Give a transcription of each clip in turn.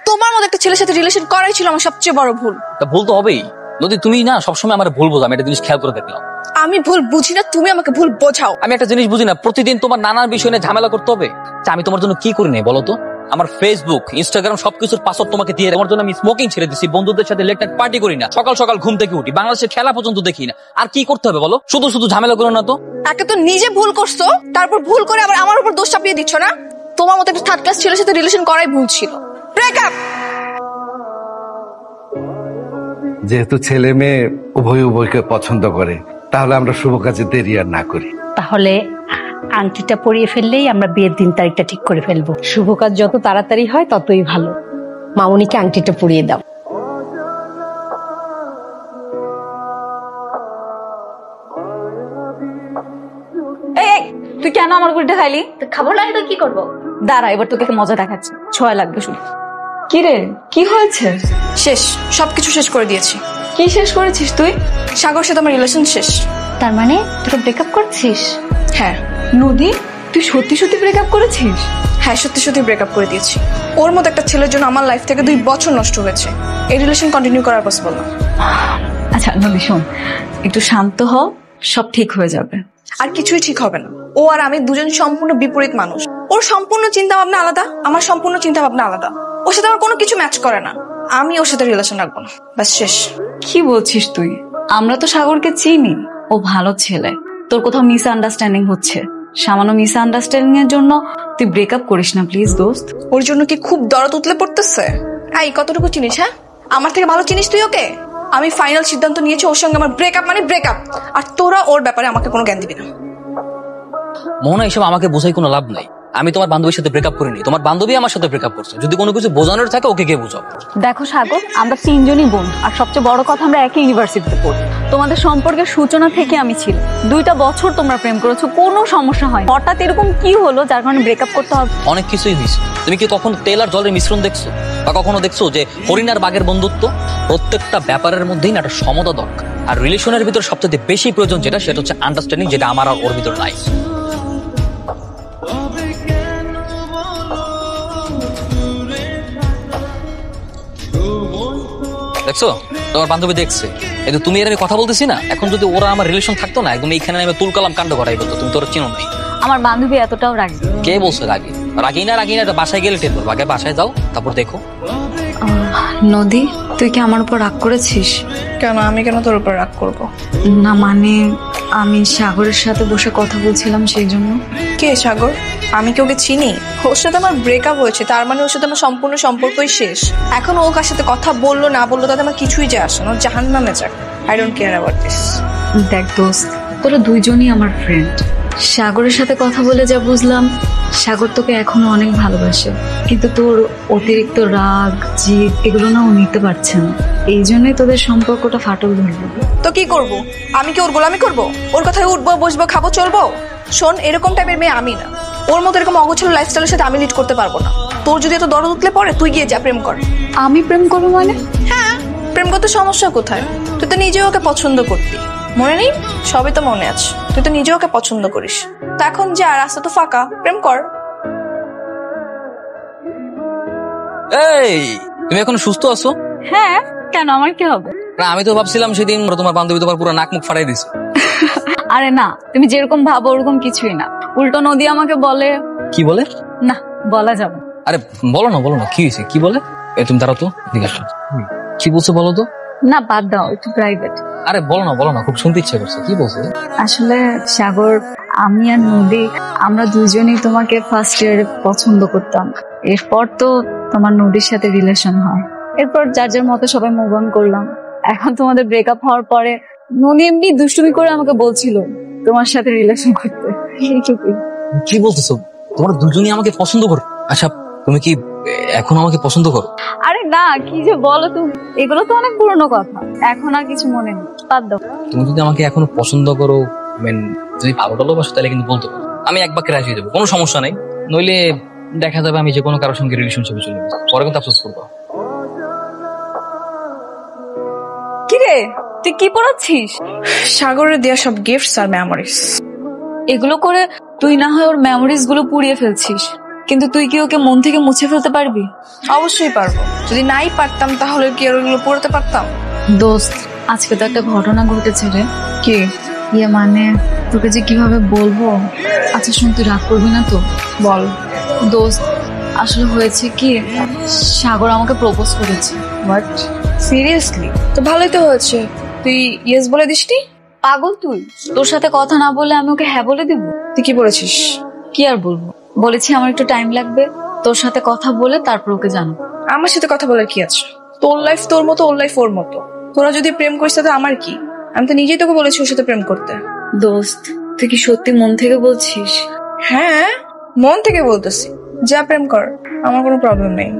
তোমার মতো একটা ছেলের সাথে রিলেশন করাই ছিল আমার সবচেয়ে বড় ভুল। তা ভুল তো হবেই নদী, তুমি না সবসময় আমার ভুল বোঝো, আমি একটা জিনিস খেয়াল করে দেখলাম। আমি ভুল বুঝি না, তুমি আমাকে ভুল বোঝাও। আমি একটা জিনিস বুঝি না, প্রতিদিন তোমার নানান বিষয় নিয়ে ঝামেলা করতে হবে। আমি তোমার জন্য কি করি নাই বলো তো? আমার ফেসবুক, ইনস্টাগ্রাম সবকিছুর পাসওয়ার্ড তোমাকে দিয়ে তোমার জন্য আমি স্মোকিং ছেড়ে দিচ্ছি, বন্ধুদের সাথে লেট নাইট পার্টি করি না, সকাল সকাল ঘুম থেকে উঠি, বাংলাদেশের খেলা পর্যন্ত দেখি না। আর কি করতে হবে বলো? শুধু শুধু ঝামেলা করো না তো। একে তো নিজে ভুল করছো, তারপর ভুল করে আবার আমার উপর দোষ চাপিয়ে দিচ্ছ না? তোমার মতো একটা থার্ড ক্লাস ছেলের সাথে রিলেশন করাই ভুল ছিল। ব্রেকআপ। যেহেতু ছেলে মেয়ে উভয় উভয়কে পছন্দ করে, তাহলে আমরা শুভ কাজে দেরি আর না করি। তাহলে আংটিটা পরিয়ে ফেললেই আমরা বিয়ের দিন তারিখটা ঠিক করে ফেলবো। শুভ কাজ যত তাড়াতাড়ি হয় ততই ভালো। মামুনিকে আংটিটা পরিয়ে দাও। এই তুই কেন আমার গুলিটা খাইলি? খাবার লাগে তো কি করবো? দাঁড়া, এবার তোকে মজা দেখাচ্ছি। ছয় লাগবে শুধু। কি রে, কি হয়েছে? শেষ, সবকিছু শেষ করে দিয়েছি। কি শেষ করেছিস তুই? সাগর সাথে আমার রিলেশন শেষ। তার মানে তোকে ব্রেকআপ করছিস? হ্যাঁ। নদী, তুই সত্যি সত্যি ব্রেকআপ করেছিস? হ্যাঁ, সত্যি সত্যি ব্রেকআপ করে দিয়েছি। ওর মতো একটা ছেলের জন্য আমার লাইফ থেকে 2 বছর নষ্ট হয়েছে। এই রিলেশন কন্টিনিউ করার পসিবল না। আচ্ছা নদী শোন, একটু শান্ত হ, সব ঠিক হয়ে যাবে। আর কিছুই ঠিক হবে না। ও আর আমি দুজন সম্পূর্ণ বিপরীত মানুষ। ওর সম্পূর্ণ চিন্তা ভাবনা আলাদা, আমার সম্পূর্ণ চিন্তা ভাবনা আলাদা। ওর সাথে আমার কোনো কিছু ম্যাচ করে না। আমি ওর সাথে রিলেশন রাখবো না, ব্যাস শেষ। কি বলছিস তুই? আমরা তো সাগরকে চিনি, ও ভালো ছেলে। তোর কোথাও মিস আন্ডারস্ট্যান্ডিং হচ্ছে। সামান্য মিস আন্ডারস্ট্যান্ডিং এর জন্য তুই ব্রেকআপ করিস না প্লিজ দোস্ত। ওর জন্য কি খুব দরদ উতলে পড়তেছে? এই কতটুকু চিনিস? হ্যাঁ, আমার থেকে ভালো চিনিস তুই ওকে। আমি ফাইনাল সিদ্ধান্ত নিয়েছি, ওর সঙ্গে আমার ব্রেকআপ মানে ব্রেকআপ। আর তোরা ওর ব্যাপারে আমাকে কোনো জ্ঞান দিবি না। মোহনা, এসব আমাকে বোঝাই কোনো লাভ নাই। আমি তোমার বান্ধবীর সাথে ব্রেকআপ করিনি, তোমার বান্ধবী আমার সাথে ব্রেকআপ করছে। যদি কোনো কিছু বোঝানোর থাকে ওকে গিয়ে বোঝাও। দেখো সাগর, আমরা 3 জনই বন্ধু, আর সবচেয়ে বড় কথা আমরা একই ইউনিভার্সিটিতে পড়ি। তোমাদের সম্পর্কের সূচনা থেকে আমি ছিল। 2টা বছর তোমরা প্রেম করেছো, কোনো সমস্যা হয়। হঠাৎ এরকম কি হলো যার কারণে ব্রেকআপ করতে হবে? অনেক কিছুই হয়েছে। তুমি কি কখনো তেল আর জলের মিশ্রণ দেখছো? বা কখনো দেখছো যে হরিণ আর বাঘের বন্ধুত্ব? প্রত্যেকটা ব্যাপারের মধ্যেই না একটা সমতা দরকার। আর রিলেশনের ভিতর সবচেয়ে বেশি প্রয়োজন যেটা, সেটা হচ্ছে আন্ডারস্ট্যান্ডিং, যেটা আমার আর ওর ভিতর নাই। দেখছো, তোমার বান্ধবী দেখছে। কিন্তু তুমি এর আমি কথা বলতেছি না। এখন যদি ওরা আমার রিলেশন থাকতো না, একদম এইখানে আমি তুলকালাম কাণ্ড করাই বলতো। তুমি তোর চিনো নাই। আমার বান্ধবী এতটাও রাগি? কে বলছে রাগি? রাগি না বাসায় গেলে টের পারবো। আগে বাসায় যাও, তারপর দেখো। নদী, তুই কি আমার উপর রাগ করেছিস? কেন? আমি কেন তোর উপর রাগ করবো? না মানে আমি সাগরের সাথে বসে কথা বলছিলাম সেই জন্য। কে সাগর? আমি কি ওকে চিনি? ওর সাথে আমার ব্রেকআপ হয়েছে, তার মানে ওর সাথে আমার সম্পূর্ণ সম্পর্কই শেষ। এখন ও কার সাথে কথা বললো না বললো তাতে আমার কিছুই যায় আসে না। জাহান্নামে যাক, I don't care about this. দেখ দোস্ত, তোরা 2 জনই আমার ফ্রেন্ড। সাগরের সাথে কথা বলে যা বুঝলাম, সাগর তোকে এখনো অনেক ভালোবাসে, কিন্তু তোর অতিরিক্ত রাগ জিদ এগুলো না ও নিতে পারছে না। এই জন্যই তোদের সম্পর্কটা ফাটল ধরলো। তো কি করব? আমি কি ওর গোলামি করব? ওর কথায় উঠবো, বসবো, খাবো, চলবো? শোন, এরকম টাইপের মেয়ে আমি না। ওর মতো এরকম অগোছালো লাইফস্টাইলের সাথে আমি লিড করতে পারবো না। তোর যদি এত দরদ উতলে পড়ে, তুই গিয়ে যা প্রেম কর। আমি প্রেম করবো মানে? হ্যাঁ, প্রেম করতে সমস্যা কোথায়? তুই তো নিজেও ওকে পছন্দ করতি, মনে নেই? সবই তো মনে আছে। তুই তো নিজেও ওকে পছন্দ করিস। তা এখন যা, রাস্তা তো ফাঁকা, প্রেম কর। এই, তুমি এখন সুস্থ আছো? হ্যাঁ, কেন আমার কি হবে? না, আমি তো ভাবছিলাম সেদিন তোমার বান্ধবী তোমার পুরো নাক মুখ ফাটাই দিছে। আরে না, তুমি যেরকম ভাবো ওরকম কিছুই না। উল্টো নদী আমাকে বলে। কি বলে? না, বলা যাবে। আরে বলো না, কি হয়েছে? কি বলে? তুমি দাঁড়াও তো, এদিকে আসো। কি বলছো বলো তো? না বাদ দাও, একটু প্রাইভেট। আরে বলো না, খুব শুনতে ইচ্ছে করছে। কি বলছে? আসলে সাগর, আমি আর নদী আমরা 2 জনই তোমাকে ফার্স্ট ইয়ারে পছন্দ করতাম। এরপর তো তোমার নদীর সাথে রিলেশন হয়। এরপর যার যার মতো সবাই মুভ অন করলাম। এখন তোমাদের ব্রেকআপ হওয়ার পরে নদী এমনি দুষ্টুমি করে আমাকে বলছিল তোমার সাথে রিলেশন করতে। কি বলতেছো? তোমরা 2 জনই আমাকে পছন্দ করো? আচ্ছা, তুমি কি এখন আমাকে পছন্দ করো? আরে না, কি যে বলো তুমি, এগুলো তো অনেক পুরনো কথা, এখন আর কিছু মনে নেই, বাদ দাও। তুমি যদি আমাকে এখনো পছন্দ করো, যদি ভালো ভালোবাসো, তাহলে কিন্তু বলতে পারো। আমি এক বাক্যে রাজি হয়ে যাবো, কোনো সমস্যা নাই। নইলে দেখা যাবে আমি যে কোনো কারোর সঙ্গে রিলেশনশিপে চলে যাবো, পরে কিন্তু আফসোস করবো। কি রে, তুই কি পড়াচ্ছিস? সাগরের দেয়া সব গিফটস আর মেমোরিজ। এগুলো করে তুই না হয় ওর মেমোরিজ গুলো পুড়িয়ে ফেলছিস, কিন্তু তুই কি ওকে মন থেকে মুছে ফেলতে পারবি? অবশ্যই পারবো। যদি নাই পারতাম তাহলে কি আর ওগুলো পড়তে পারতাম? দোস্ত, আজকে তো একটা ঘটনা ঘটেছে রে। কি? মানে তোকে যে কিভাবে বলবো। আচ্ছা শুন, তুই রাগ করবি না তো? বল। দোস্ত, আসলে হয়েছে কি, সাগর আমাকে প্রপোজ করেছে। But seriously? তো ভালোই তো হয়েছে, তুই ইয়েস বলে দিসনি? পাগল তুই? তোর সাথে কথা না বলে আমি ওকে হ্যাঁ বলে দিব? তুই কি বলেছিস? কি আর বলবো, বলেছি আমার একটু টাইম লাগবে, তোর সাথে কথা বলে তারপর ওকে জানাবো। আমার সাথে কথা বলার কি আছে? তোর লাইফ তোর মতো, ওর লাইফ ওর মতো। তোরা যদি প্রেম করিস তাতে আমার কি? আমি তো নিজেই তোকে বলেছি ওর সাথে প্রেম করতে। দোস্ত, তুই কি সত্যি মন থেকে বলছিস? হ্যাঁ, মন থেকে বলতেছি। যা প্রেম কর, আমার কোনো প্রবলেম নেই।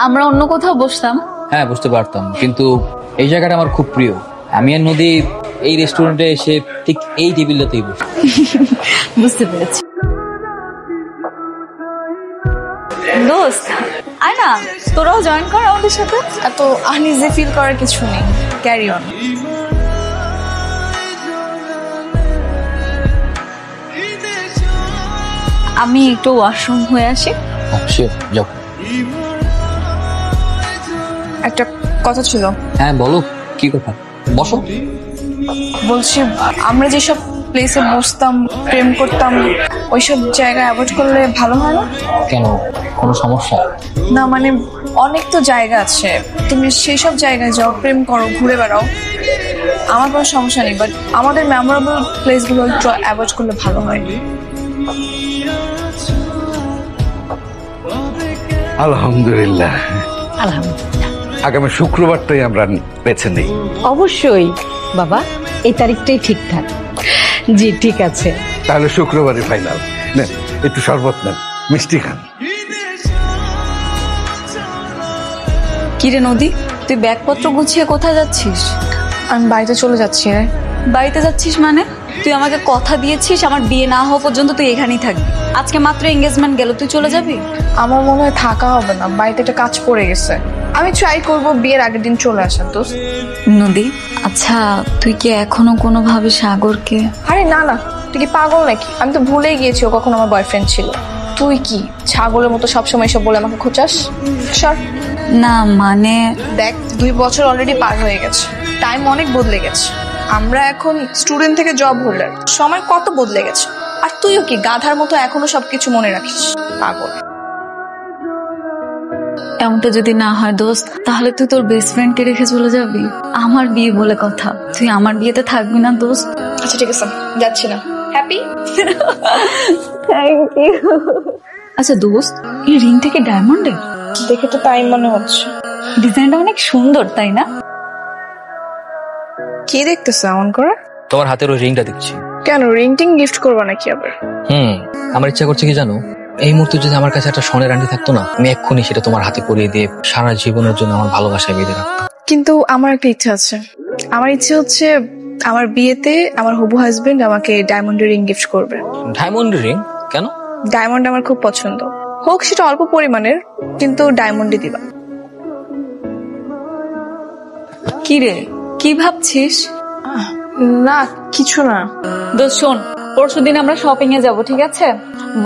আমরা অন্য কোথাও বসতাম। হ্যাঁ বুঝতে পারতাম, কিন্তু এই জায়গাটা আমার খুব প্রিয়। আমি আর নদী এই রেস্টুরেন্টে এসে ঠিক এই টেবিলটাতেই বসি। বুঝতে পেরেছি। দোস্ত, আয় না, তোরাও জয়েন কর আমাদের সাথে। এত আনইজি ফিল করার কিছু নেই, ক্যারি অন। আমি একটু ওয়াশরুম হয়ে আসি। যাও। একটা কথা ছিল। হ্যাঁ বলো, কি কথা? বসো। বলছি, আমরা যেসব প্লেসে বসতাম, প্রেম করতাম, ওইসব জায়গা অ্যাভয়েড করলে ভালো হয় না? কেন, কোনো সমস্যা? না মানে অনেক তো জায়গা আছে, তুমি সেই সব জায়গায় যাও, প্রেম করো, ঘুরে বেড়াও, আমার কোনো সমস্যা নেই। বাট আমাদের মেমোরেবল প্লেসগুলো একটু অ্যাভয়েড করলে ভালো হয়। আলহামদুলিল্লাহ, আলহামদুলিল্লাহ। আগামী শুক্রবারটাই আমরা বেছে নিই। অবশ্যই বাবা, এই তারিখটাই ঠিকঠাক। জি ঠিক আছে। তাহলে শুক্রবারই ফাইনাল। নেন একটু শরবত নেন, মিষ্টি খান। কিরে নদী, তুই ব্যাগপত্র গুছিয়ে কোথায় যাচ্ছিস? আমি বাড়িতে চলে যাচ্ছি রে। বাড়িতে যাচ্ছিস মানে? তুই আমাকে কথা দিয়েছিস আমার বিয়ে না হওয়া পর্যন্ত তুই এখানেই থাকবি। আজকে মাত্র এঙ্গেজমেন্ট গেল, তুই চলে যাবি? আমার মনে হয় থাকা হবে না, বাড়িতে একটা কাজ পড়ে গেছে। আমি ট্রাই করবো বিয়ের আগের দিন চলে আসার। দোস্ত নদী, আচ্ছা তুই কি এখনো কোনোভাবে সাগরকে? আরে না না, তুই কি পাগল নাকি? আমি তো ভুলেই গিয়েছি ও কখন আমার বয়ফ্রেন্ড ছিল। তুই কি ছাগলের মতো সবসময় এসব বলে আমাকে খোঁচাস? সর। না মানে দেখ, 2 বছর অলরেডি পার হয়ে গেছে, টাইম অনেক বদলে গেছে। আমরা এখন স্টুডেন্ট থেকে জব হোল্ডার, সময় কত বদলে গেছে। আর তুইও কি গাধার মতো এখনো সবকিছু মনে রাখিস? পাগল। এমনটা যদি না হয় দোস্ত, তাহলে তুই তোর বেস্ট ফ্রেন্ডকে রেখে চলে যাবি? আমার বিয়ে বলে কথা, তুই আমার বিয়েতে থাকবি না দোস্ত? আচ্ছা ঠিক আছে, যাচ্ছি না। হ্যাপি? Thank you. আচ্ছা দোস্ত, এই রিংটা কি ডায়মন্ডের? দেখে তো তাই মনে হচ্ছে। ডিজাইনটা অনেক সুন্দর, তাই না? কি দেখতেছ এমন করে? তোমার হাতের ওই রিংটা দেখছি। কেন, রিং টিং গিফট করবো নাকি আবার? আমার ইচ্ছা করছে কি জানো, এই মুহূর্তে যদি আমার কাছে একটা সোনের আংটি থাকতো না, আমি এক্ষুনি সেটা তোমার হাতে পরিয়ে দিয়ে সারা জীবনের জন্য আমার ভালোবাসায় বেঁধে রাখতাম। কিন্তু আমার একটা ইচ্ছা আছে। আমার ইচ্ছে হচ্ছে আমার বিয়েতে আমার হবু হাজবেন্ড আমাকে ডায়মন্ডের রিং গিফট করবে। Diamond ring? কেন? ডায়মন্ড আমার খুব পছন্দ, হোক সেটা অল্প পরিমাণের, কিন্তু ডায়মন্ডই দিবা। কি রে, কি ভাবছিস? না কিছু না। দোস্ত শোন, পরশুদিন আমরা শপিং এ যাবো, ঠিক আছে?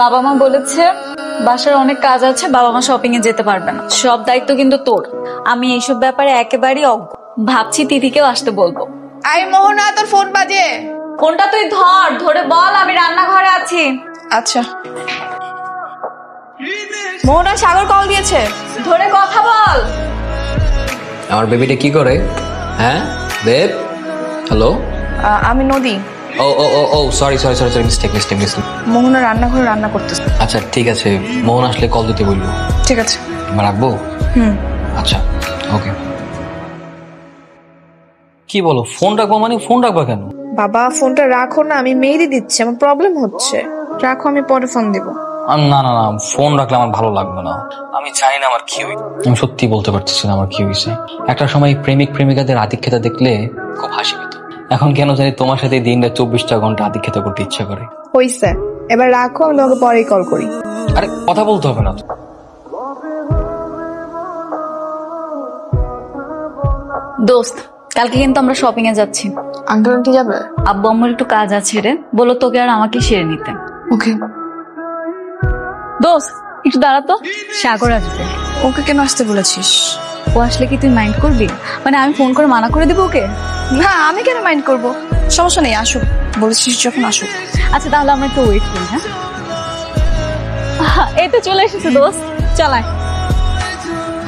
বাবা মা বলেছে বাসার অনেক কাজ আছে, বাবা মা শপিং এ যেতে পারবে না, সব দায়িত্ব কিন্তু তোর। আমি এইসব ব্যাপারে একেবারেই অজ্ঞ, ভাবছি তিথিকেও আসতে বলবো। আই মোহনা, তোর ফোন বাজে। ফোনটা তুই ধরে বল আমি রান্নাঘরে আছি। আচ্ছা। মোহনা, সাগর কল দিয়েছে, ধরে কথা বল। আমার বেবিটা কি করে? হ্যাঁ বেব, হ্যালো। আমি নদী। ও ও ও ও sorry sorry sorry sorry, mistake. Mohona রান্নাঘরে রান্না করতেছে। আচ্ছা ঠিক আছে, মোহন আসলে কল দিতে বললো। ঠিক আছে, এবার রাখবো? আচ্ছা ওকে। কি বলো, ফোন রাখবো মানে? ফোন রাখবা কেন? বাবা ফোনটা রাখো না, আমি মেহেদি দিচ্ছি, আমার প্রবলেম হচ্ছে। রাখো, আমি পরে ফোন দিব। না না না, ফোন রাখলে আমার ভালো লাগবে না। আমি জানি না আমার কি হয়েছে, আমি সত্যি বলতে পারতেছি না আমার কি হয়েছে। একটা সময় প্রেমিক প্রেমিকাদের আদিক্ষেতা দেখলে খুব হাসি পেত, এখন কেন জানি তোমার সাথে দিনটা 24টা ঘন্টা আদিক্ষেতা করতে ইচ্ছা করে। হইছে, এবার রাখো, আমি তোমাকে পরেই কল করি। আরে কথা বলতে হবে না। দোস্ত, কালকে কিন্তু আমরা শপিং এ যাচ্ছি। আঙ্কেল আন্টি যাবে? আব্বু আম্মুর একটু কাজ আছে রে, বলো তোকে আর আমাকে সেরে নিতে। ওকে। দোস্ত একটু দাঁড়াতো, সাগর আসবে। ওকে কেন আসতে বলেছিস? ও আসলে কি তুই মাইন্ড করবি? মানে আমি ফোন করে মানা করে দিব ওকে? না, আমি কেন মাইন্ড করব? সমস্যা নেই, আসুক। বলেছিস যখন আসুক। আচ্ছা তাহলে আমরা একটু ওয়েট করি। হ্যাঁ এই তো চলে এসেছে দোস্ত, চালায়।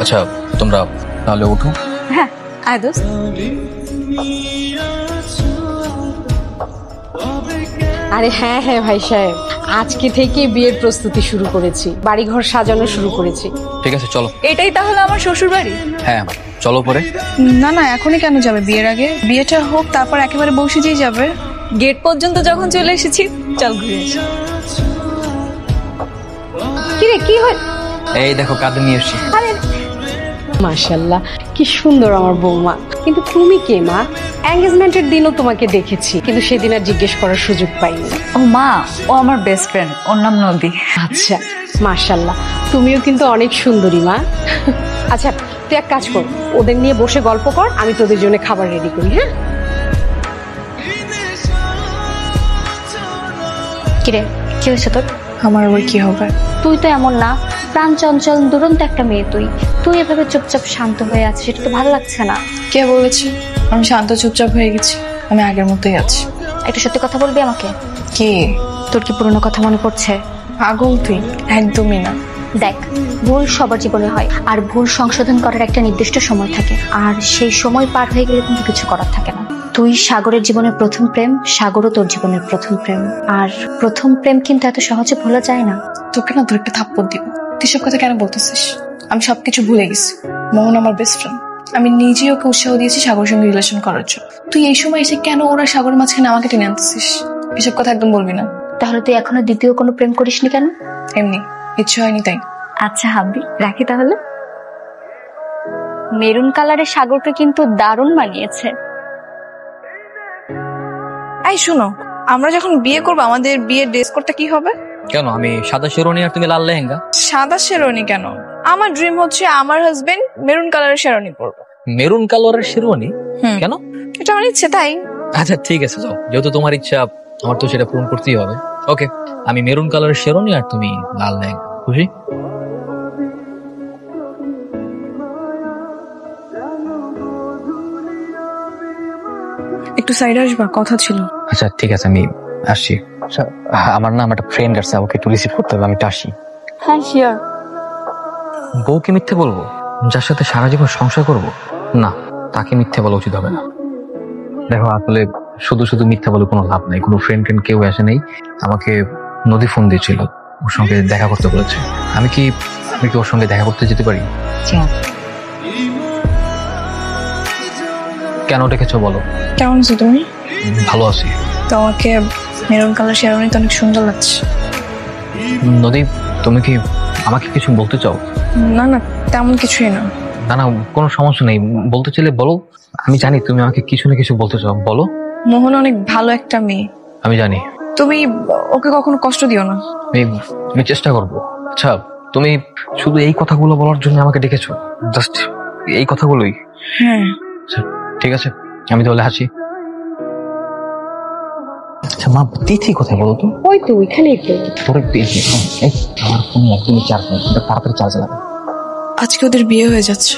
আচ্ছা তোমরা তাহলে উঠো। হ্যাঁ আয় দোস্ত। আরে হ্যাঁ হ্যাঁ ভাই সাহেব, আজকে থেকে বিয়ের প্রস্তুতি শুরু করেছি, বাড়িঘর সাজানো শুরু করেছি। ঠিক আছে চলো। এটাই তাহলে আমার শ্বশুর বাড়ি? হ্যাঁ চলো পরে। না না, এখনই কেন যাবে? বিয়ের আগে বিয়েটা হোক, তারপর একেবারে বসে যেই যাবে। গেট পর্যন্ত যখন চলে এসেছি, চল ঘুরে আসি। কিরে কি হয়? এই দেখো কাঁদে নিয়ে এসছি। মাশাআল্লাহ, কি সুন্দর আমার বৌমা। কিন্তু তুমি কে মা? এঙ্গেজমেন্টের দিনও তোমাকে দেখেছি, কিন্তু সেদিন আর জিজ্ঞেস করার সুযোগ পাইনি। ও মা, ও আমার বেস্ট ফ্রেন্ড, ওর নাম নদী। আচ্ছা মাশাআল্লাহ, তুমিও কিন্তু অনেক সুন্দরী মা। আচ্ছা তুই এক কাজ কর, ওদের নিয়ে বসে গল্প কর, আমি তোদের জন্য খাবার রেডি করি। হ্যাঁ কিরে, কি হয়েছে তোর? আমার আবার কি হবে? তুই তো এমন না, প্রাণ চঞ্চল দুরন্ত একটা মেয়ে। তুই এভাবে চুপচাপ শান্ত হয়ে আছিস, এটা তো ভালো লাগছে না। কে বলেছে আমি শান্ত চুপচাপ হয়ে গেছি? আমি আগের মতোই আছি। একটু সত্যি কথা বলবি আমাকে? কি? তোর কি পুরনো কথা মনে পড়ছে? পাগল তুই? একদমই না। দেখ, ভুল সবার জীবনে হয়, আর ভুল সংশোধন করার একটা নির্দিষ্ট সময় থাকে, আর সেই সময় পার হয়ে গেলে কিন্তু কিছু করার থাকে না। তুই সাগরের জীবনের প্রথম প্রেম, সাগরও তোর জীবনের প্রথম প্রেম। আর প্রথম প্রেম কিন্তু এত সহজে ভোলা যায় না। তোকে না তোর একটা থাপ্পড় দিব। তুই সব কথা কেন বলতেছিস? আমি সবকিছু ভুলে গেছি। মোহন আমার বেস্ট ফ্রেন্ড। আমি নিজেই ওকে উৎসাহ দিয়েছি সাগরের সঙ্গে রিলেশন করার জন্য। তুই এই সময় এসে কেন ওরা সাগরের মাঝখানে আমাকে টেনে আনতেছিস? এসব কথা একদম বলবি না। তাহলে তুই এখনো দ্বিতীয় কোনো প্রেম করিসনি কেন? এমনি ইচ্ছে হয়নি তাই। আচ্ছা হাবি, রাখি তাহলে। মেরুন কালারের সাগরকে কিন্তু দারুণ মানিয়েছে। এই শোনো, আমরা যখন বিয়ে করবো আমাদের বিয়ের ড্রেস কোডটা কি হবে? কেন আমি সাদা শেরওয়ানি আর তুমি লাল লেহেঙ্গা? সাদা শেরওয়ানি কেন? আমার ড্রিম হচ্ছে আমার হাজবেন্ড মেরুন কালারের শেরওয়ানি পরবে। মেরুন কালারের শেরওয়ানি? হুম। কেন? এটা আমার ইচ্ছে তাই। আচ্ছা ঠিক আছে যাও, যেহেতু তোমার ইচ্ছা আমার তো সেটা পূরণ করতেই হবে। ওকে, আমি মেরুন কালারের শেরওয়ানি আর তুমি লাল লেহেঙ্গা। খুশি? একটু সাইডে আসবা, কথা ছিল। আচ্ছা ঠিক আছে আমি আসছি। আচ্ছা, আমার না আমার একটা ফ্রেন্ড আছে, ওকে একটু রিসিভ করতে হবে, আমি একটু আসি। হ্যাঁ শিওর। বউকে মিথ্যে বলবো? যার সাথে সারা জীবন সংসার করব? না, তাকে মিথ্যে বলা উচিত হবে না। দেখো আসলে শুধু শুধু মিথ্যা বলে কোনো লাভ নাই। কোনো ফ্রেন্ড কেউ আসে নেই। আমাকে নদী ফোন দিয়েছিল, ওর সঙ্গে দেখা করতে বলেছে। আমি কি ওর সঙ্গে দেখা করতে যেতে পারি? কেন ডেকেছো বলো? কেমন আছো তুমি? ভালো আছি। তোমাকে মেরুন কালার শেরওয়ানি তো অনেক সুন্দর লাগছে। নদী, তুমি কি আমাকে কিছু বলতে চাও? না না, তেমন কিছুই না। না না, কোনো সমস্যা নেই, বলতে চাইলে বলো। আমি জানি তুমি আমাকে কিছু না কিছু বলতে চাও, বলো। মোহন অনেক ভালো একটা মেয়ে। আমি জানি। তুমি ওকে কখনো কষ্ট দিও না। আমি চেষ্টা করবো। আচ্ছা, তুমি শুধু এই কথাগুলো বলার জন্য আমাকে ডেকেছো? জাস্ট এই কথাগুলোই? হ্যাঁ। আচ্ছা ঠিক আছে, আমি তাহলে আসি। আচ্ছা মা, তিথি কোথায় বলো তো? ওই তো ওইখানেই তো। তোর আমার ফোনে একদমই চার্জ নেই, তাড়াতাড়ি চার্জ লাগবে। আজকে ওদের বিয়ে হয়ে যাচ্ছে,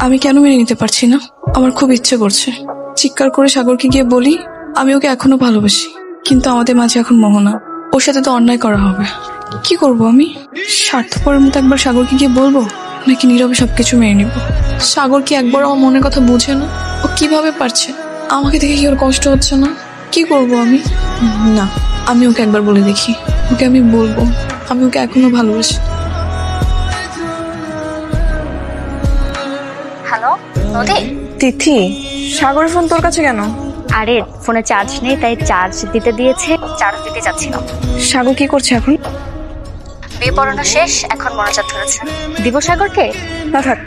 আমি কেন মেনে নিতে পারছি না? আমার খুব ইচ্ছে করছে চিৎকার করে সাগরকে গিয়ে বলি আমি ওকে এখনো ভালোবাসি, কিন্তু আমাদের মাঝে এখন মোহনা, ওর সাথে তো অন্যায় করা হবে। কি করব আমি? স্বার্থপরের মতো একবার সাগরকে গিয়ে বলবো, নাকি নীরবে সবকিছু মেনে নিব? সাগর কি একবার আমার মনের কথা বুঝে না? ও কিভাবে পারছে? আমাকে দেখে কি ওর কষ্ট হচ্ছে না? কি করব আমি? না, আমি ওকে একবার বলে দেখি। ওকে আমি বলবো আমি ওকে এখনো ভালোবাসি। হ্যালো নদী? তিথি, সাগরের ফোন তোর কাছে কেন? আরে ফোনে চার্জ নেই, তাই চার্জ দিতে দিয়েছে, চার্জ দিতে যাচ্ছিলাম। সাগর কি করছে এখন? বিয়ে পড়ানো শেষ, এখন মনোযোগ ধরেছে। দিব সাগরকে? না থাক।